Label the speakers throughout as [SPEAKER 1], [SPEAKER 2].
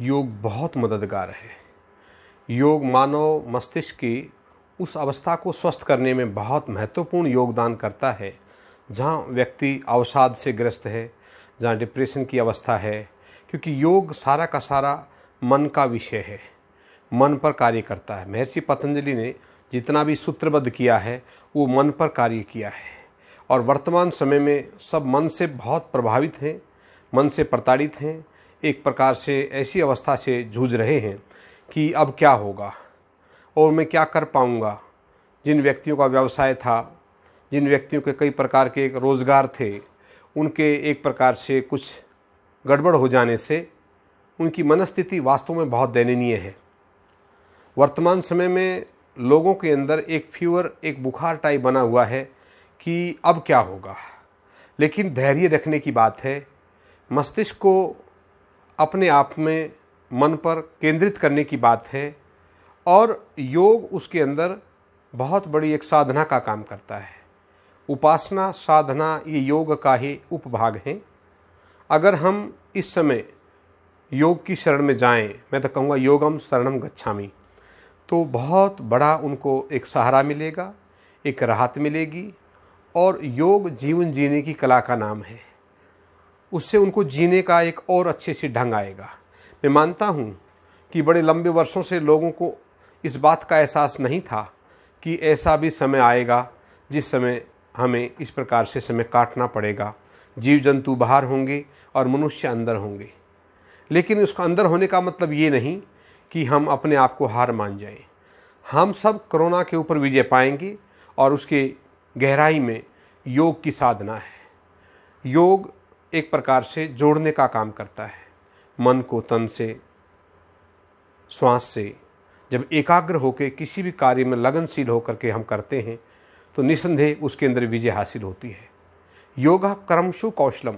[SPEAKER 1] योग बहुत मददगार है। योग मानव मस्तिष्क की उस अवस्था को स्वस्थ करने में बहुत महत्वपूर्ण योगदान करता है जहाँ व्यक्ति अवसाद से ग्रस्त है, जहाँ डिप्रेशन की अवस्था है, क्योंकि योग सारा का सारा मन का विषय है, मन पर कार्य करता है। महर्षि पतंजलि ने जितना भी सूत्रबद्ध किया है वो मन पर कार्य किया है और वर्तमान समय में सब मन से बहुत प्रभावित हैं, मन से प्रताड़ित हैं, एक प्रकार से ऐसी अवस्था से जूझ रहे हैं कि अब क्या होगा और मैं क्या कर पाऊंगा। जिन व्यक्तियों का व्यवसाय था, जिन व्यक्तियों के कई प्रकार के रोज़गार थे, उनके एक प्रकार से कुछ गड़बड़ हो जाने से उनकी मनस्थिति वास्तव में बहुत दयनीय है। वर्तमान समय में लोगों के अंदर एक फीवर, एक बुखार टाइप बना हुआ है कि अब क्या होगा। लेकिन धैर्य रखने की बात है, मस्तिष्क को अपने आप में मन पर केंद्रित करने की बात है और योग उसके अंदर बहुत बड़ी एक साधना का काम करता है। उपासना, साधना ये योग का ही उपभाग हैं। अगर हम इस समय योग की शरण में जाएं, मैं तो कहूँगा योगम शरणम गच्छामि, तो बहुत बड़ा उनको एक सहारा मिलेगा, एक राहत मिलेगी। और योग जीवन जीने की कला का नाम है, उससे उनको जीने का एक और अच्छे से ढंग आएगा। मैं मानता हूँ कि बड़े लंबे वर्षों से लोगों को इस बात का एहसास नहीं था कि ऐसा भी समय आएगा जिस समय हमें इस प्रकार से समय काटना पड़ेगा। जीव जंतु बाहर होंगे और मनुष्य अंदर होंगे, लेकिन उसका अंदर होने का मतलब ये नहीं कि हम अपने आप को हार मान जाएं। हम सब कोरोना के ऊपर विजय पाएंगे और उसके गहराई में योग की साधना है। योग एक प्रकार से जोड़ने का काम करता है मन को तन से, श्वास से। जब एकाग्र होकर किसी भी कार्य में लगनशील होकर के हम करते हैं तो निसंदेह उसके अंदर विजय हासिल होती है। योगा कर्मशु कौशलम,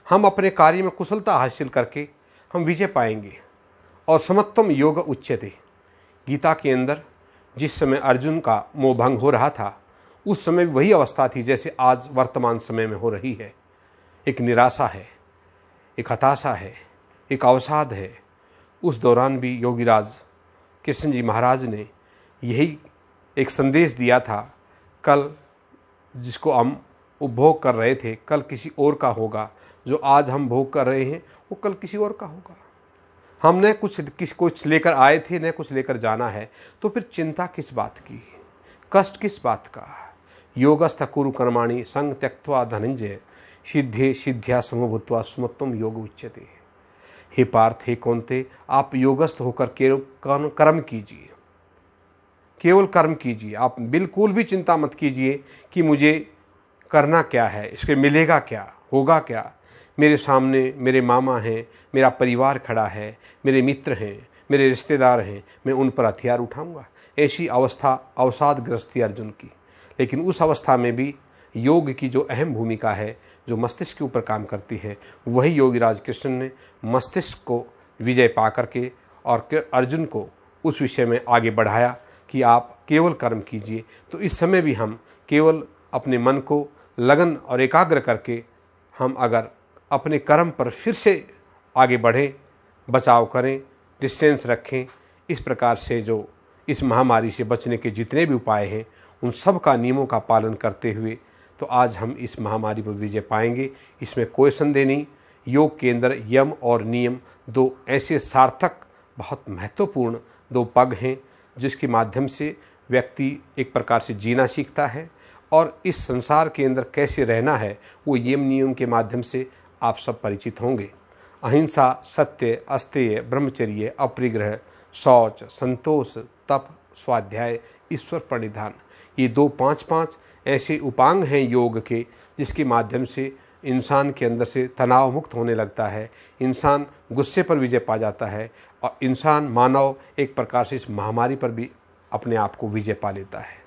[SPEAKER 1] हम अपने कार्य में कुशलता हासिल करके हम विजय पाएंगे। और समत्वम योग उच्यते, गीता के अंदर जिस समय अर्जुन का मोह भंग हो रहा था उस समय वही अवस्था थी जैसे आज वर्तमान समय में हो रही है। एक निराशा है, एक हताशा है, एक अवसाद है। उस दौरान भी योगीराज कृष्ण जी महाराज ने यही एक संदेश दिया था, कल जिसको हम उपभोग कर रहे थे कल किसी और का होगा, जो आज हम भोग कर रहे हैं वो कल किसी और का होगा। हमने कुछ लेकर आए थे, न कुछ लेकर जाना है, तो फिर चिंता किस बात की, कष्ट किस बात का। योगस्थ कुरु कर्माणि संग त्यक्त्वा धनंजय सिद्धे सिद्ध्या समभूत्वा सुमत्वम योग उच्यते। हे पार्थ, हे कौन्ते, आप योगस्थ होकर केवल कर्म कीजिए, केवल कर्म कीजिए। आप बिल्कुल भी चिंता मत कीजिए कि मुझे करना क्या है, इसके मिलेगा क्या, होगा क्या। मेरे सामने मेरे मामा हैं, मेरा परिवार खड़ा है, मेरे मित्र हैं, मेरे रिश्तेदार हैं, मैं उन पर हथियार उठाऊंगा। ऐसी अवस्था अवसादग्रस्त थी अर्जुन की। लेकिन उस अवस्था में भी योग की जो अहम भूमिका है, जो मस्तिष्क के ऊपर काम करती है, वही योगीराज कृष्ण ने मस्तिष्क को विजय पा करके और अर्जुन को उस विषय में आगे बढ़ाया कि आप केवल कर्म कीजिए। तो इस समय भी हम केवल अपने मन को लगन और एकाग्र करके हम अगर अपने कर्म पर फिर से आगे बढ़ें, बचाव करें, डिस्टेंस रखें, इस प्रकार से जो इस महामारी से बचने के जितने भी उपाय हैं उन सब का नियमों का पालन करते हुए तो आज हम इस महामारी पर विजय पाएंगे, इसमें कोई संदेह नहीं। योग के अंदर यम और नियम दो ऐसे सार्थक, बहुत महत्वपूर्ण दो पग हैं जिसके माध्यम से व्यक्ति एक प्रकार से जीना सीखता है और इस संसार के अंदर कैसे रहना है वो यम नियम के माध्यम से आप सब परिचित होंगे। अहिंसा, सत्य, अस्तेय, ब्रह्मचर्य, अपरिग्रह, शौच, संतोष, तप, स्वाध्याय, ईश्वर प्रणिधान, ये 5 ऐसे उपांग हैं योग के जिसके माध्यम से इंसान के अंदर से तनाव मुक्त होने लगता है, इंसान गुस्से पर विजय पा जाता है और इंसान, मानव एक प्रकार से इस महामारी पर भी अपने आप को विजय पा लेता है।